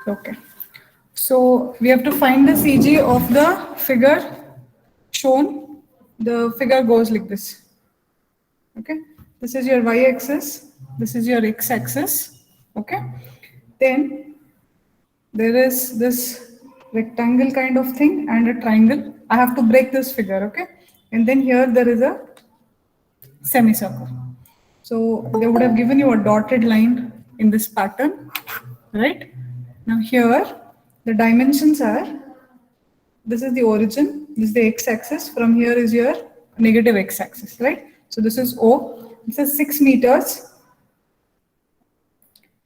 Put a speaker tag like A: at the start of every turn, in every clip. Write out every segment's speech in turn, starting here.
A: Okay. So we have to find the CG of the figure shown. The figure goes like this. Okay. This is your y-axis. This is your x-axis. Okay. Then there is this rectangle kind of thing and a triangle. I have to break this figure. Okay. And then here there is a semicircle. So they would have given you a dotted line in this pattern, right? Now here the dimensions are, this is the origin, this is the x-axis, from here is your negative x-axis, right? So this is O, this is 6 meters,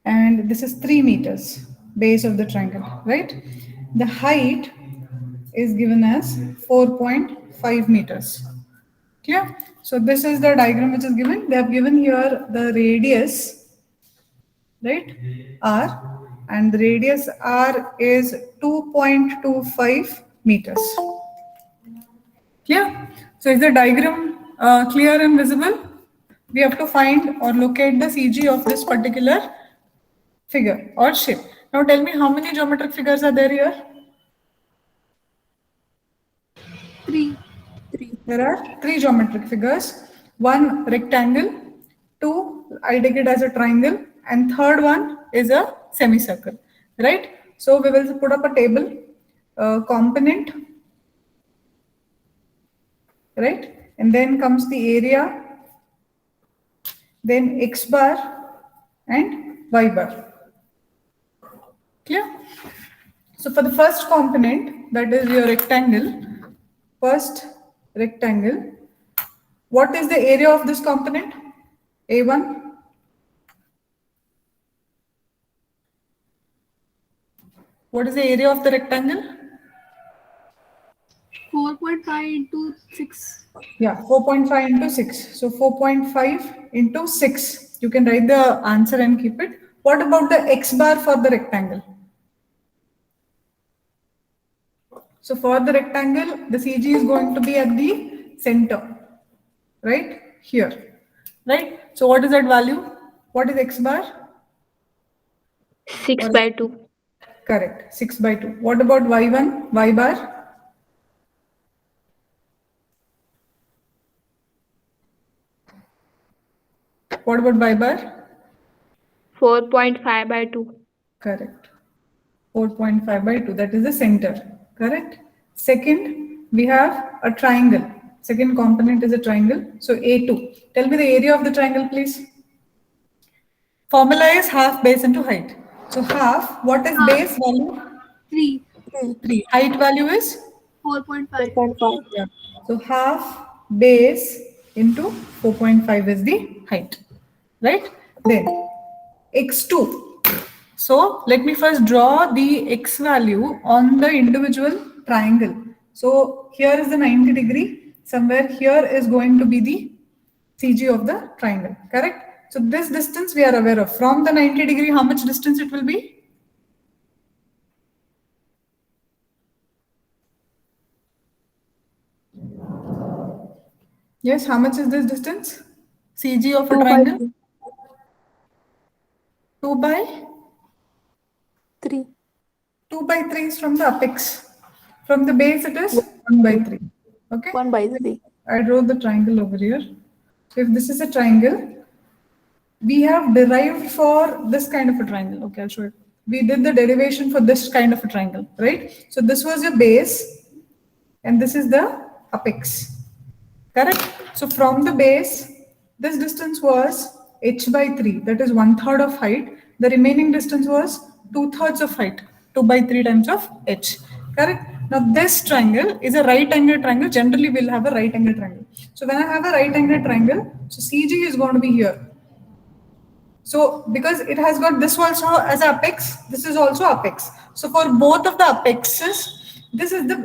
A: and this is 3 meters, base of the triangle, right? The height is given as 4.5 meters. Clear? So this is the diagram which is given. They have given here the radius, right, R, and the radius R is 2.25 meters. Clear? So is the diagram clear and visible? We have to find or locate the CG of this particular figure or shape. Now tell me how many geometric figures are there here?
B: Three.
A: There are 3 geometric figures. One rectangle, 2 I'll take it as a triangle, and third one is a semicircle, right? So we will put up a table, component, right? And then comes the area, then x bar and y bar. Clear? So for the first component, that is your rectangle, first rectangle, what is the area of this component? A1. What is the area of the rectangle?
B: 4.5 into 6.
A: Yeah, 4.5 into 6. So 4.5 into 6. You can write the answer and keep it. What about the x bar for the rectangle? So for the rectangle, the CG is going to be at the center, right? Here, right? So what is that value? What is x bar?
C: 6/2.
A: Correct, 6/2. What about y1, y bar? What about y bar?
C: 4.5/2.
A: Correct. 4.5/2. That is the center. Correct. Second, we have a triangle. Second component is a triangle. So A2. Tell me the area of the triangle, please. Formula is half base into height. So half, what is base value?
B: 3.
A: 3. Height value is?
B: 4.5.
C: 4.5.
A: Yeah. So half base into 4.5 is the height. Right? Then x2. So let me first draw the x value on the individual triangle. So here is the 90 degree. Somewhere here is going to be the CG of the triangle. Correct? So this distance we are aware of. From the 90 degree, how much distance it will be? Yes, how much is this distance? CG of a triangle? 2 by
C: 3.
A: 2 by 3 is from the apex. From the base it is 1 by 3. Okay.
C: 1/3.
A: I drew the triangle over here. So if this is a triangle, we have derived for this kind of a triangle. Okay, I'll show it. We did the derivation for this kind of a triangle, right? So this was your base and this is the apex. Correct? So from the base, this distance was h by 3, that is 1/3 of height. The remaining distance was 2/3 of height, 2 by 3 times of h. Correct? Now this triangle is a right angle triangle. Generally, we'll have a right angle triangle. So when I have a right angle triangle, so CG is going to be here. So because it has got this also as apex, this is also apex. So for both of the apexes, this is the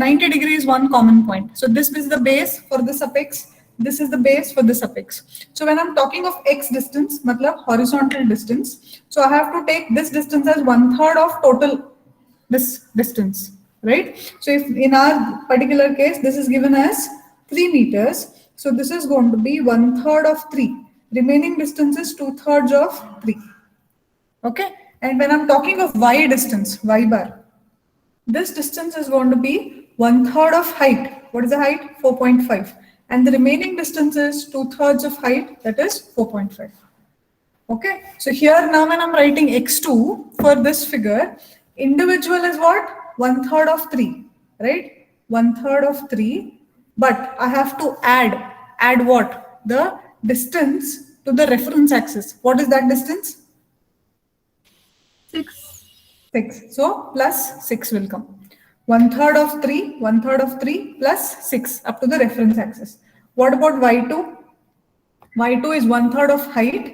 A: 90 degrees one common point. So this is the base for this apex. This is the base for this apex. So when I'm talking of x distance, matlab horizontal distance. So I have to take this distance as 1/3 of total this distance, right? So if in our particular case, this is given as 3 meters. So this is going to be 1/3 of 3. Remaining distance is 2/3 of 3. Okay. And when I'm talking of y distance, y bar, this distance is going to be 1/3 of height. What is the height? 4.5. And the remaining distance is 2/3 of height, that is 4.5. Okay, so here now when I'm writing x2 for this figure, individual is what? 1/3 of 3, right? 1/3 of 3, but I have to add what? The distance to the reference axis. What is that distance?
B: 6.
A: 6. So plus 6 will come. 1/3 of 3, 1/3 of 3 plus 6 up to the reference axis. What about y2? Y2 is 1/3 of height,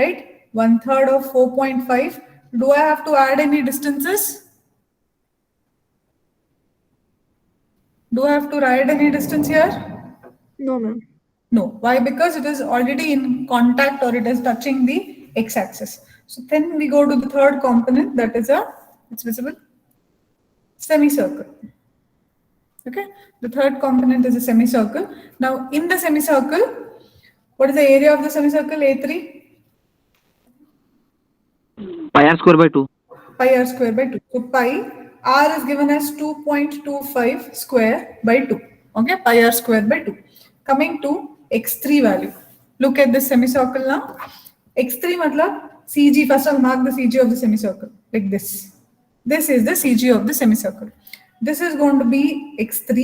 A: right? 1/3 of 4.5. Do I have to add any distances? Do I have to write any distance here?
C: No, ma'am.
A: No. Why? Because it is already in contact or it is touching the x-axis. So then we go to the third component, that is it's visible, semicircle. Okay. The third component is a semicircle. Now in the semicircle, what is the area of the semicircle? A3?
D: Pi r square by 2.
A: Pi r square by 2. So pi r is given as 2.25 square by 2. Okay, pi r square by 2. Coming to x3 value. Look at this semicircle now. x3 matlab CG, first I'll mark the CG of the semicircle like this. This is the CG of the semicircle. This is going to be x3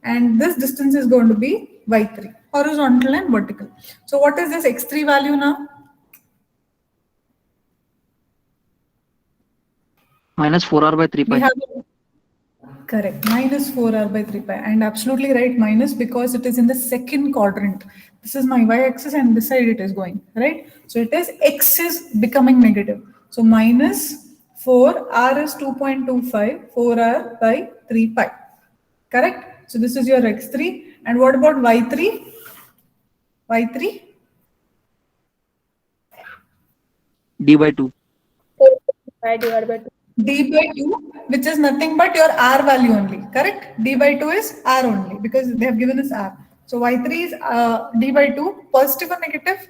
A: and this distance is going to be y3, horizontal and vertical. So what is this x3 value now?
D: Minus 4r by 3 pi.
A: We have correct minus 4r by 3 pi, and absolutely right, minus, because it is in the second quadrant. This is my y-axis and this side it is going, right? So it is x is becoming negative. So minus 4, r is 2.25, 4r by 3 pi. Correct? So this is your x3. And what about y3? y3?
D: D by 2.
C: Pi divided by 2.
A: D by 2, which is nothing but your R value only, correct? D by 2 is R only because they have given us R. So Y3 is D by 2, positive or negative?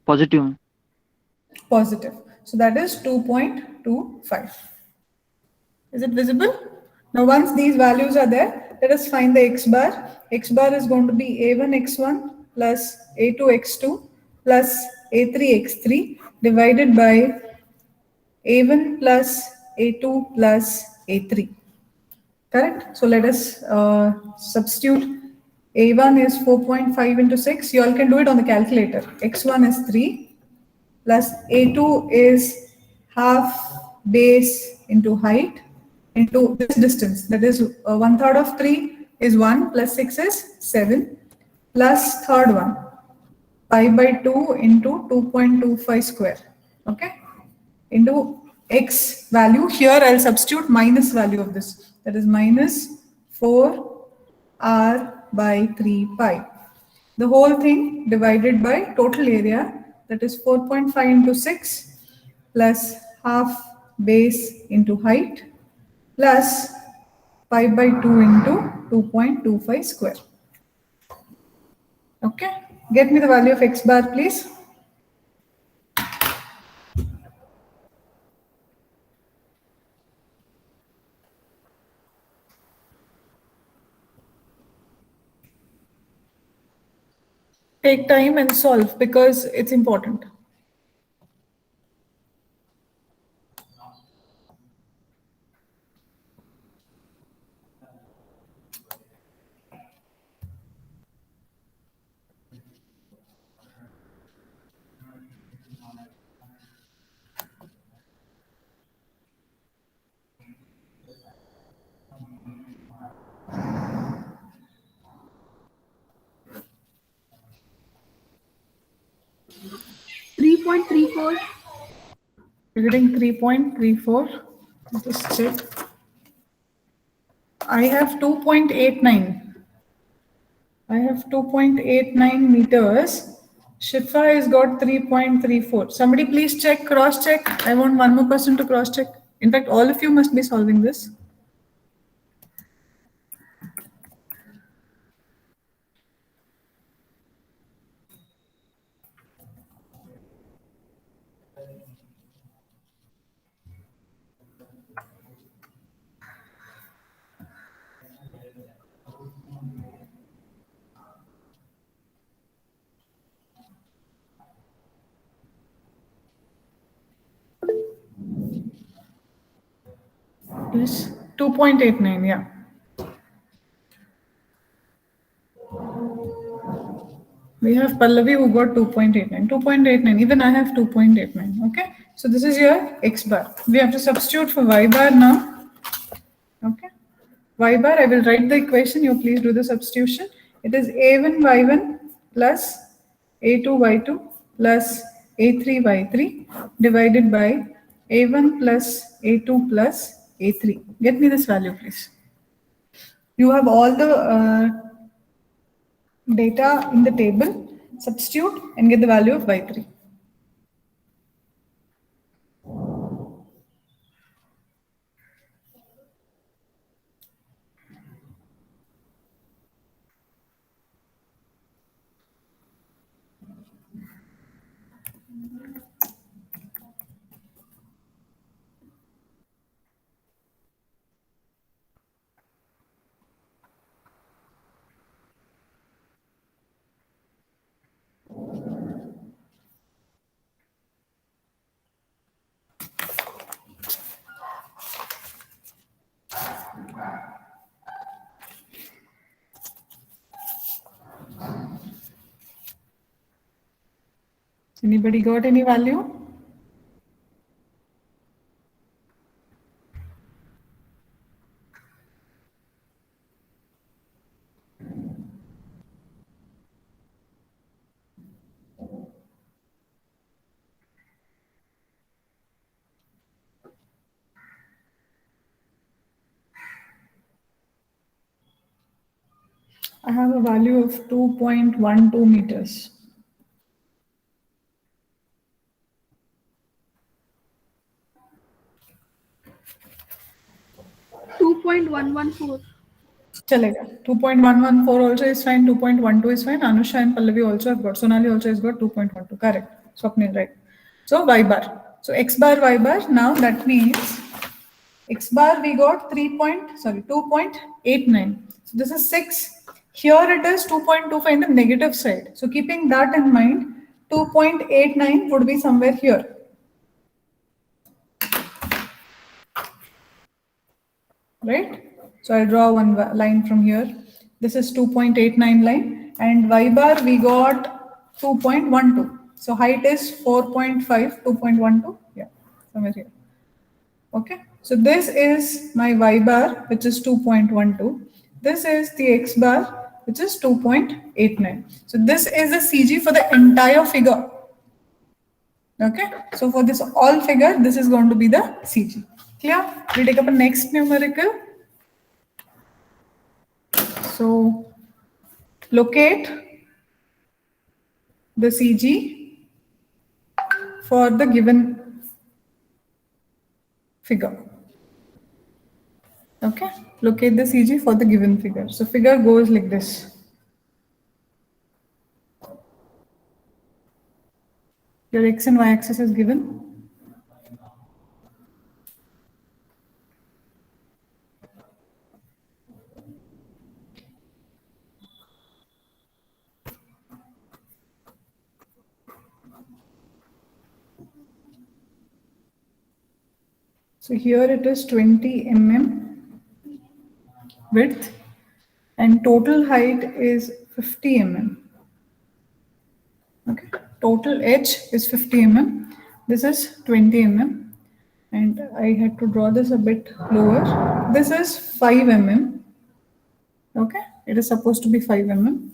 D: Positive.
A: Positive. So that is 2.25. Is it visible? Now once these values are there, let us find the x bar. X bar is going to be A1 x1 plus A2 x2 plus A3 x3 divided by A1 plus A2 plus A3. Correct? So let us substitute. A1 is 4.5 into 6. You all can do it on the calculator. X1 is 3 plus A2 is half base into height into this distance. That is 1/3 of 3 is 1 plus 6 is 7 plus third one, pi by 2 into 2.25 square. Okay? Into x value. Here I'll substitute minus value of this. That is minus 4r by 3 pi. The whole thing divided by total area, that is 4.5 into 6 plus half base into height plus pi by 2 into 2.25 square. Okay, get me the value of x bar, please. Take time and solve because it's important.
B: Three point 3.34.
A: You're getting 3.34. Just check. I have 2.89. I have 2.89 meters. Shifa has got 3.34. Somebody please check, cross check. I want one more person to cross check. In fact, all of you must be solving this. is 2.89, yeah. We have Pallavi who got 2.89. 2.89, even I have 2.89, okay? So this is your X bar. We have to substitute for Y bar now, okay? Y bar, I will write the equation, you please do the substitution. It is A1Y1 plus A2Y2 plus A3Y3 divided by A1 plus A2 plus A3. Get me this value, please. You have all the data in the table, substitute and get the value of Y3. Anybody got any value? I have a value of 2.12 meters.
B: Two point 114.
A: Chalega. 2.114 also is fine, 2.12 is fine. Anusha and Pallavi also have got. Sonali also has got 2.12. Correct. Swapnil, right. So Y bar. So X bar, Y bar. Now that means X bar we got 2.89. So this is 6. Here it is 2.25 in the negative side. So keeping that in mind, 2.89 would be somewhere here. Right? So I'll draw one line from here. This is 2.89 line and Y bar we got 2.12. So height is 4.5, 2.12. Yeah, somewhere here. Okay. So this is my Y bar, which is 2.12. This is the X bar, which is 2.89. So this is the CG for the entire figure. Okay. So for this all figure, this is going to be the CG. Clear? We take up a next numerical. So locate the CG for the given figure. Okay, locate the CG for the given figure. So figure goes like this. Your X and Y axis is given. So here it is 20 mm width and total height is 50 mm. Okay, total edge is 50 mm. This is 20 mm and I had to draw this a bit lower. This is 5 mm. Okay, it is supposed to be 5 mm.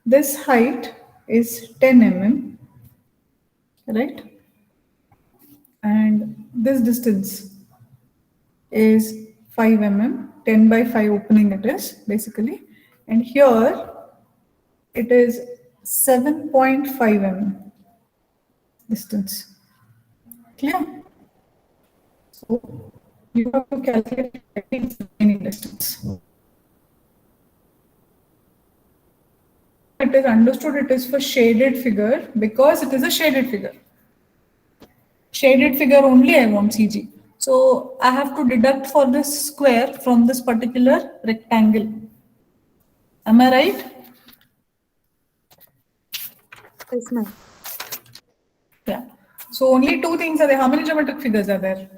A: This height is 10 mm, right? And this distance is 5 mm, 10 by 5 opening it is basically. And here it is 7.5 mm distance. Clear? So you have to calculate its remaining distance. It is understood it is for shaded figure because it is a shaded figure. Shaded figure only I want CG. So I have to deduct for this square from this particular rectangle. Am I right?
C: Yes, ma'am.
A: Yeah. So only two things are there. How many geometric figures are there?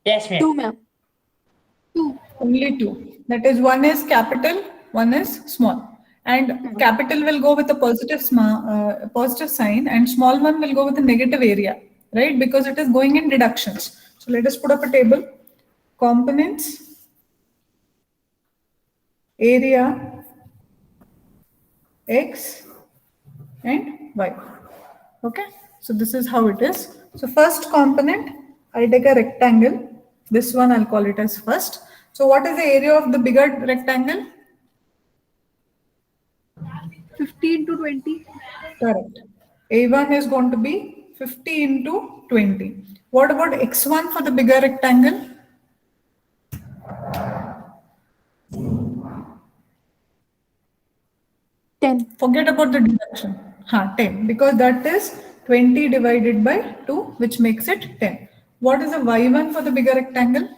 E: Yes, ma'am.
C: 2, ma'am.
B: 2.
A: Only two. That is, one is capital, one is small. And capital will go with a positive sign, and small one will go with a negative area, right? Because it is going in deductions. So let us put up a table. Components, area, x, and y. Okay, so this is how it is. So first component, I'll take a rectangle. This one I'll call it as first. So what is the area of the bigger rectangle?
B: 50 into 20.
A: Correct. A1 is going to be 50 into 20. What about x1 for the bigger rectangle? Forget about the deduction. 10, because that is 20 divided by 2, which makes it 10. What is the y1 for the bigger rectangle?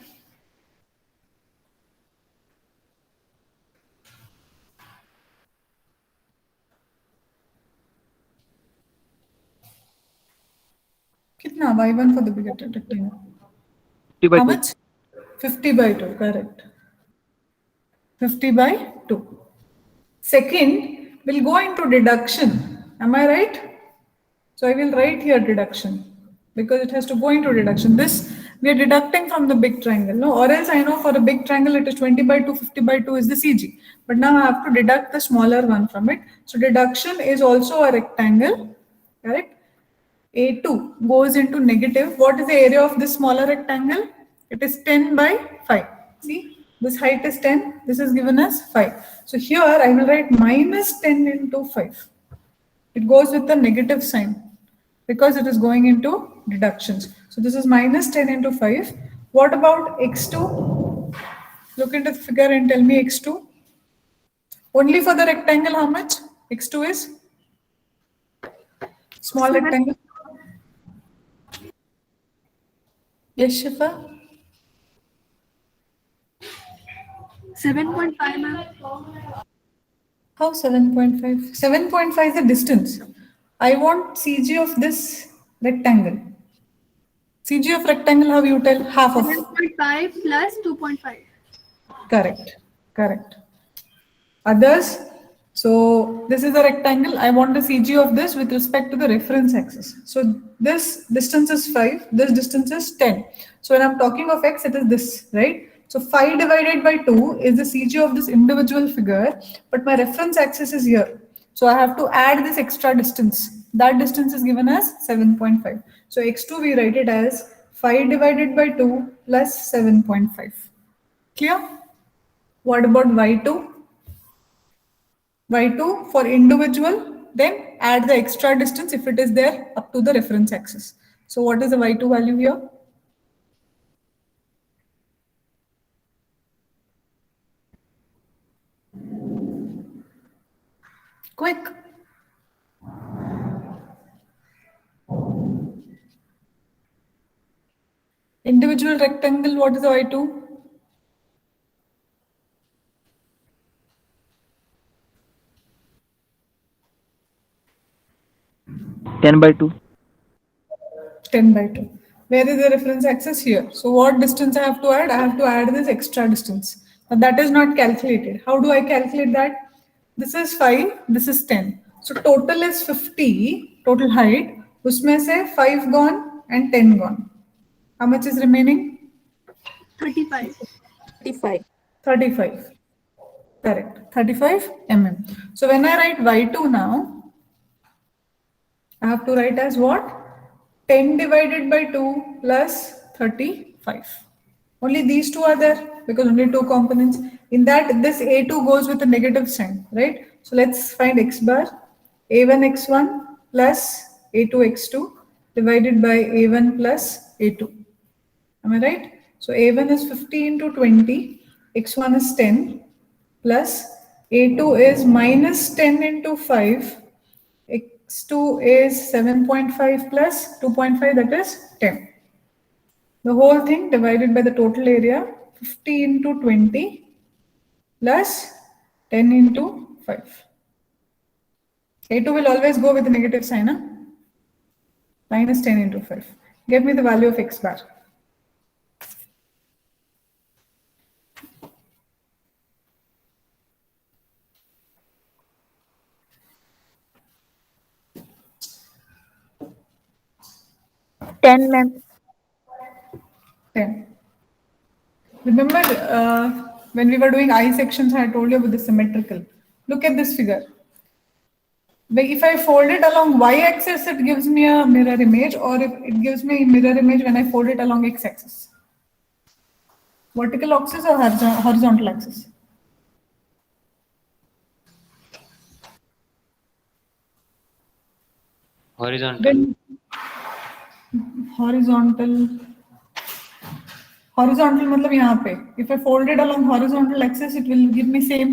A: Kitna y1 for the bigger rectangle?
D: 50 by
A: How
D: 2.
A: much? 50 by 2, correct. 50 by 2. Second, will go into deduction. Am I right? So I will write here deduction because it has to go into deduction. This we are deducting from the big triangle. No, or else I know for a big triangle it is 20 by 2, 50 by 2 is the CG. But now I have to deduct the smaller one from it. So deduction is also a rectangle, correct? A2 goes into negative. What is the area of this smaller rectangle? It is 10 by 5. See, this height is 10. This is given as 5. So here I will write minus 10 into 5. It goes with the negative sign because it is going into deductions. So this is minus 10 into 5. What about x2? Look into the figure and tell me x2. Only for the rectangle, how much? X2 is small
B: 7.
A: rectangle. Yes, Shifa?
B: 7.5, ma'am.
A: How 7.5? 7.5 is the distance. I want CG of this rectangle. CG of rectangle, how you tell? Half of.
B: 7.5 plus 2.5.
A: Correct. Correct. Others. So this is a rectangle. I want the CG of this with respect to the reference axis. So this distance is 5. This distance is 10. So when I'm talking of x, it is this, right? So 5 divided by 2 is the CG of this individual figure, but my reference axis is here. So I have to add this extra distance. That distance is given as 7.5. So x2 we write it as 5 divided by 2 plus 7.5. Clear? What about y2? Y2 for individual, then add the extra distance if it is there up to the reference axis. So what is the y2 value here? Quick. Individual rectangle, what is the y2?
D: Ten by 2.
A: 10 by 2. Where is the reference axis? Here. So what distance I have to add? I have to add this extra distance. Now that is not calculated. How do I calculate that? This is 5, this is 10. So total is 50, total height. Usme se 5 gone and 10 gone. How much is remaining?
B: 35.
C: 35.
A: 35. Correct. 35 mm. So when I write y2 now, I have to write as what? 10 divided by 2 plus 35. Only these two are there because only two components. In that, this A2 goes with a negative sign, right? So let's find x bar. A1 x1 plus A2 x2 divided by A1 plus A2. Am I right? So A1 is 50 into 20, x1 is 10, plus A2 is minus 10 into 5, x2 is 7.5 plus 2.5, that is 10. The whole thing divided by the total area, 50 into 20 plus 10 into 5. A2 will always go with the negative sign, huh? Minus 10 into 5. Give me the value of x bar.
C: 10, ma'am.
A: 10. Remember when we were doing eye sections, I told you about the symmetrical. Look at this figure. If I fold it along y-axis, it gives me a mirror image, or if it gives me a mirror image when I fold it along x-axis. Vertical axis or horizontal axis?
E: Horizontal.
A: Then horizontal मतलब यहाँ पे. If I fold it along horizontal axis, it will give me same.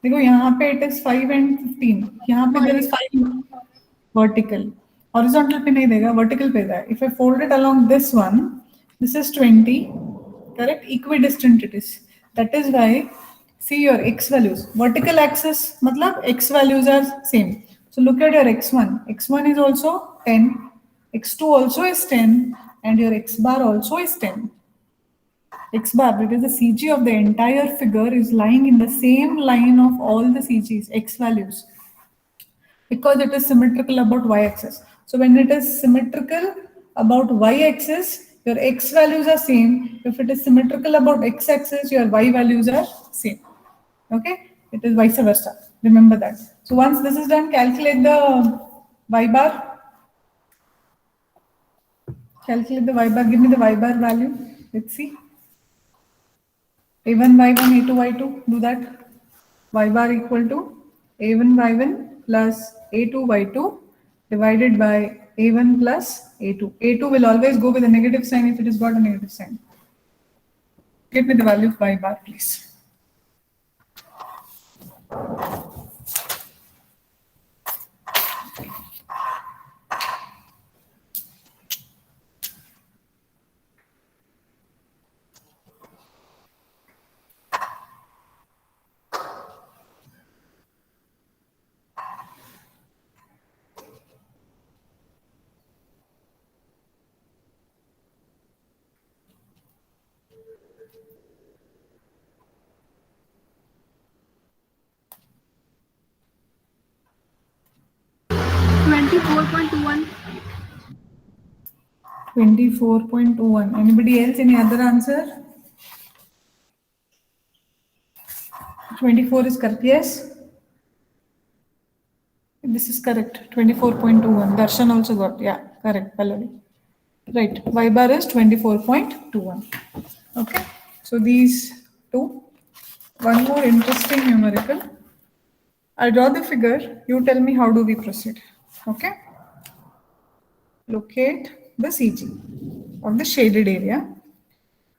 A: देखो यहाँ पे it is 5 and 15. यहाँ पे there is 5 vertical. Horizontal पे नहीं देगा, vertical पे देगा. If I fold it along this one, this is 20. Correct? Equidistant it is. That is why see your x values. Vertical axis मतलब x values are same. So look at your x1. x1 is also 10. x2 also is 10. And your x bar also is 10. X bar, because the CG of the entire figure is lying in the same line of all the CGs, X values, because it is symmetrical about Y-axis. So when it is symmetrical about Y-axis, your X values are same. If it is symmetrical about X-axis, your Y values are same. Okay? It is vice versa. Remember that. So once this is done, calculate the Y bar. Calculate the Y bar. Give me the Y bar value. Let's see. A1 y1 a2 y2, do that. Y bar equal to a1 y1 plus a2 y2 divided by a1 plus a2. A2 will always go with a negative sign if it has got a negative sign. Give me the value of y bar, please.
B: $24.21.
A: 24.21. Anybody else? Any other answer? 24 is correct. Yes? This is correct. 24.21. Darshan also got. Yeah, correct. Pallavi. Right. Y bar is 24.21. Okay. So these two. One more interesting numerical. I draw the figure. You tell me how do we proceed. Okay. Locate the CG of the shaded area.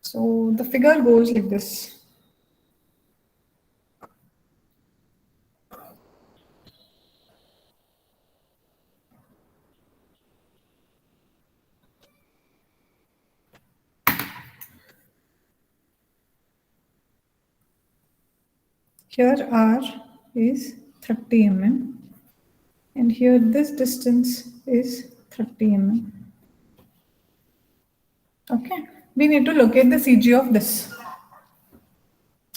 A: So the figure goes like this. Here R is 30 mm and here this distance is 30 mm. Okay, we need to locate the CG of this.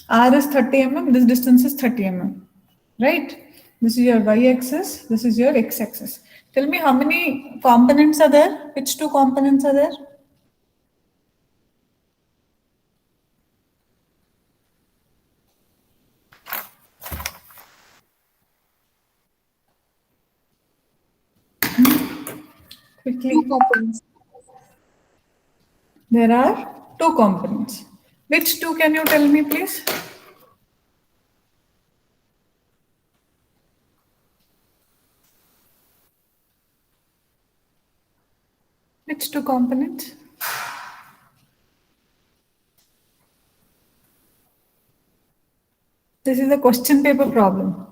A: R is 30 mm, this distance is 30 mm, right? This is your y-axis, this is your x-axis. Tell me how many components are there? Which two components are there? Quickly.
C: 2 components.
A: There are two components. Which two can you tell me, please? Which two components? This is a question paper problem.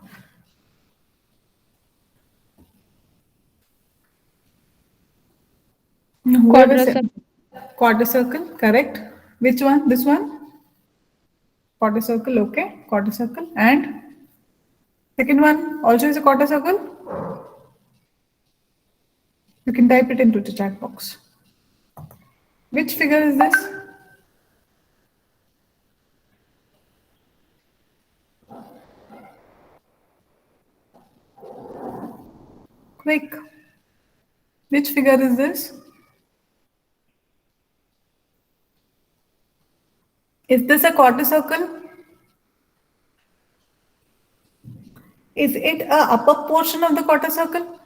A: Whoever said quarter circle, correct. Which one? This one? Quarter circle, okay. Quarter circle. And second one also is a quarter circle. You can type it into the chat box. Which figure is this? Quick. Which figure is this? Is this a quarter circle? Is it a upper portion of the quarter circle?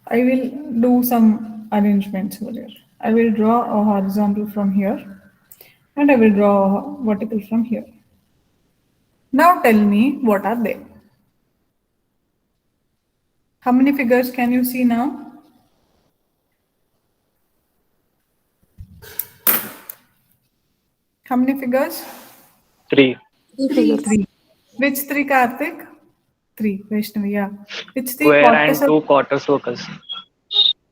A: I will do some arrangements over here. I will draw a horizontal from here and I will draw a vertical from here. Now tell me what are they? How many figures can you see now? How many figures?
E: 3.
A: Three. Which three, Karthik? Three. Vaishnavi, yeah. Which three?
E: Square
A: Quarter
E: and
A: circle?
E: 2 quarter circles.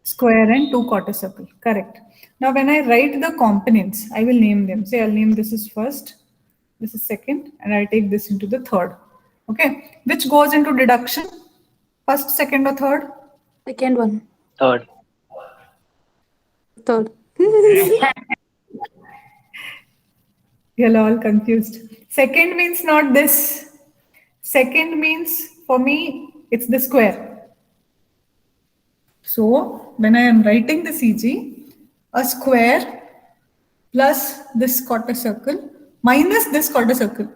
A: Square and two quarter circle. Correct. Now, when I write the components, I will name them. Say, I'll name this is first, this is second, and I'll take this into the third. Okay. Which goes into deduction? First, second, or third?
C: Second one.
E: 3rd.
C: Third.
A: You're all confused. Second means not this. Second means, for me, it's the square. So, when I am writing the CG, a square plus this quarter circle minus this quarter circle.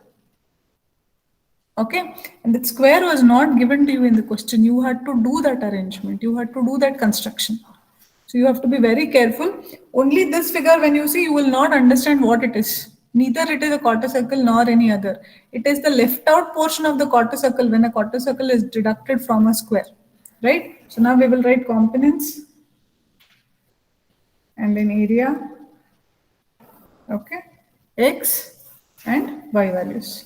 A: Okay, and that square was not given to you in the question. You had to do that arrangement. You had to do that construction. So you have to be very careful. Only this figure, when you see, you will not understand what it is. Neither it is a quarter circle nor any other. It is the left out portion of the quarter circle when a quarter circle is deducted from a square. Right? So now we will write components and in area. Okay, X and Y values.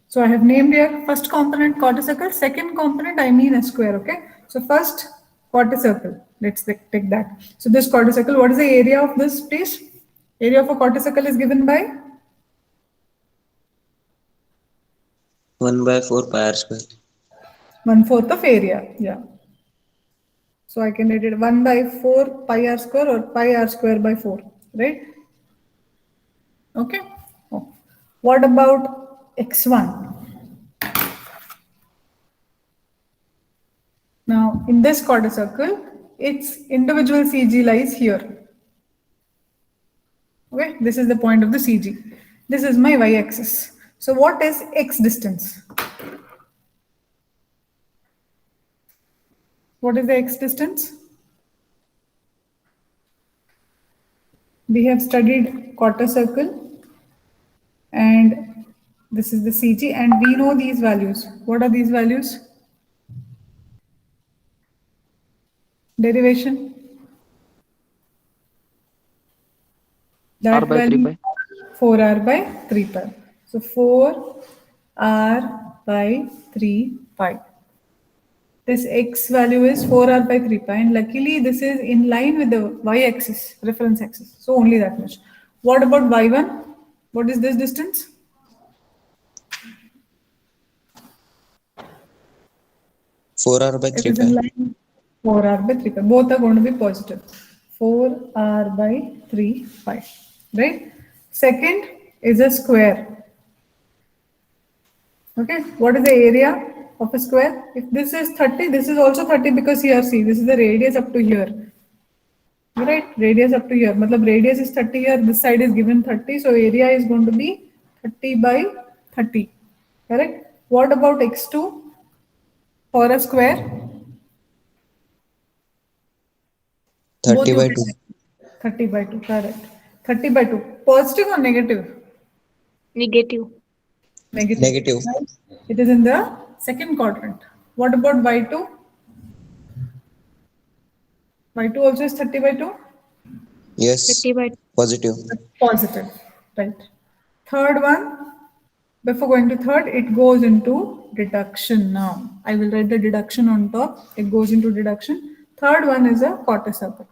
A: So I have named here first component quarter circle, second component I mean a square. Okay, so first quarter circle, let's take that. So this quarter circle, what is the area of this, please? Area of a quarter circle is given by
F: 1/4 pi r square.
A: 1/4 of area. Yeah. So I can write it 1/4 pi r square or pi r square by 4, right? Okay. Oh. What about x1? Now, in this quarter circle, its individual CG lies here. Okay, this is the point of the CG. This is my y-axis. So what is x distance? What is the x distance? We have studied quarter circle and this is the CG and we know these values. What are these values? Derivation. That
D: R by 3
A: value
D: pi.
A: 4r by 3 pi. So 4r by 3 pi. This x value is 4r by 3 pi and luckily this is in line with the y-axis, reference axis. So only that much. What about y1? What is this distance?
F: Four r by
A: It
F: 3
A: is in
F: pi.
A: line 4r by 3 pi. Both are going to be positive. 4r by 3 pi. Right? Second is a square. Okay. What is the area of a square? If this is 30, this is also 30 because here, see, this is the radius up to here. Right? Radius up to here. Matlab radius is 30 here. This side is given 30. So area is going to be 30 by 30. Correct? What about x2 for a square?
F: 30 by 2.
A: 30 by 2, correct. 30 by 2. Positive or negative?
C: Negative.
F: Negative.
A: Right? It is in the second quadrant. What about y2? Y2 also is 30 by 2?
F: Yes.
C: 30 by
F: Positive.
A: Positive. Right. Third one, before going to third, it goes into deduction now. I will write the deduction on top. It goes into deduction. Third one is a quarter circle.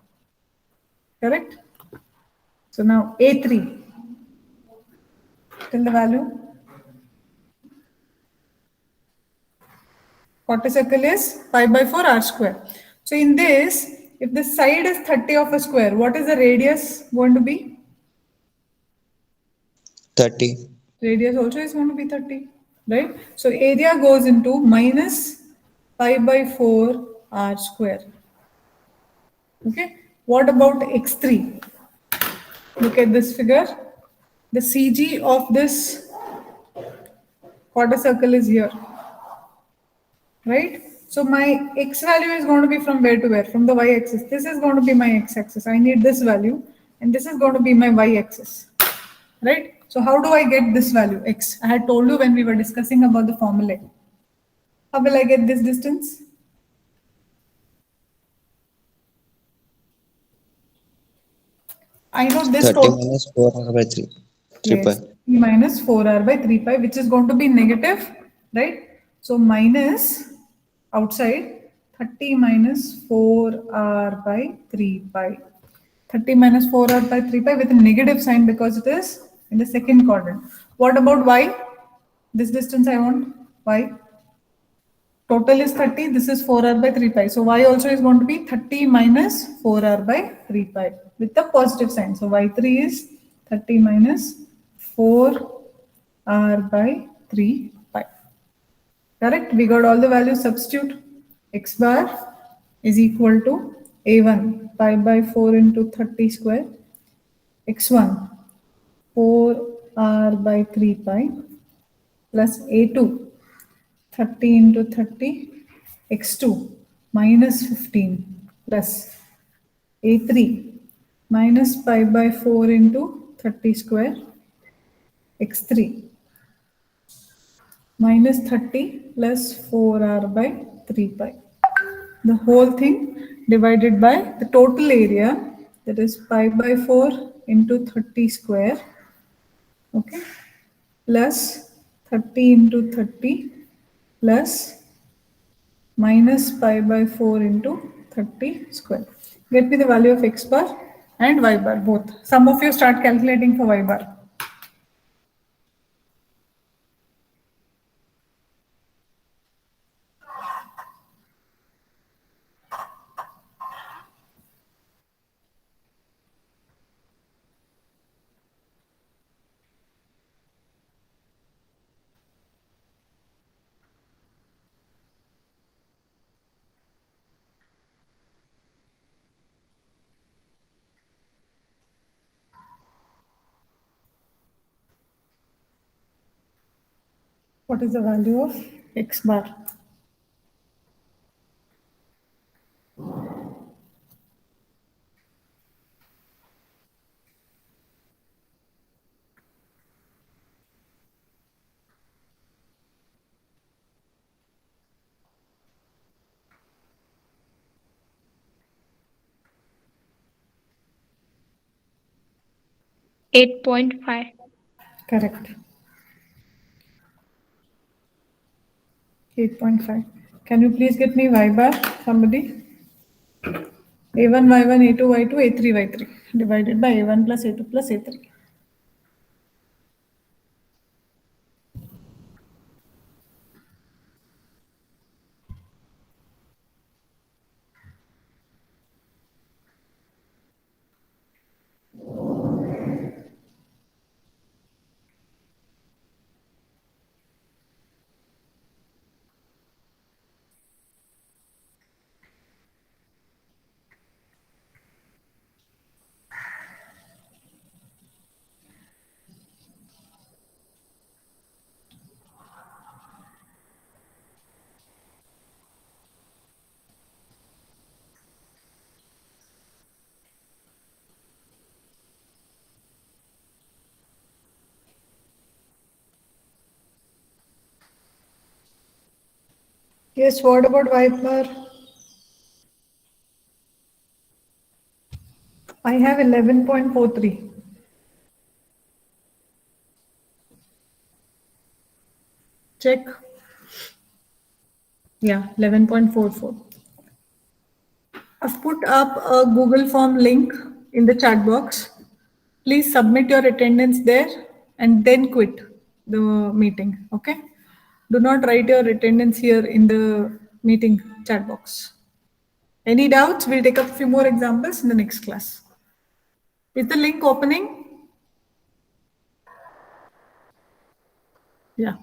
A: Correct? So now A3. Tell the value. Quarter circle is pi by 4 r square. So in this, if the side is 30 of a square, what is the radius going to be?
F: 30.
A: Radius also is going to be 30, right? So area goes into minus pi by 4 r square. Okay. What about x3? Look at this figure. The CG of this quarter circle is here, right? So my x value is going to be from where to where? From the y-axis. This is going to be my x-axis. I need this value, and this is going to be my y-axis, right? So how do I get this value, x? I had told you when we were discussing about the formulae. How will I get this distance? I know this
F: 30
A: total.
F: minus 4r by 3. 3
A: Yes,
F: pi.
A: e minus 4r by 3 pi, which is going to be negative, right? So minus outside 30 minus 4r by 3 pi. 30 minus 4r by 3 pi with a negative sign because it is in the second quadrant. What about y? This distance I want, y. Total is 30, this is 4r by 3 pi. So y also is going to be 30 minus 4r by 3 pi with the positive sign. So y3 is 30 minus 4r by 3 pi. Correct? We got all the values, substitute. X bar is equal to a1 pi by 4 into 30 square. x1 4r by 3 pi plus a2 30 into 30 x2 minus 15 plus a3 minus pi by 4 into 30 square x3 minus 30 plus 4r by 3 pi. The whole thing divided by the total area, that is pi by 4 into 30 square, okay, plus 30 into 30 plus minus pi by 4 into 30 square. Get me the value of x bar and y bar both. Some of you start calculating for y bar. What is the value of x bar?
C: $8.5.
A: Correct. 8.5. Can you please get me y bar, somebody? a1, y1, a2, y2, a3, y3 divided by a1 plus a2 plus a3. Yes, what about y bar? I have 11.43. Check. Yeah, 11.44. I've put up a Google form link in the chat box. Please submit your attendance there and then quit the meeting, okay? Do not write your attendance here in the meeting chat box. Any doubts? We'll take up a few more examples in the next class. Is the link opening? Yeah.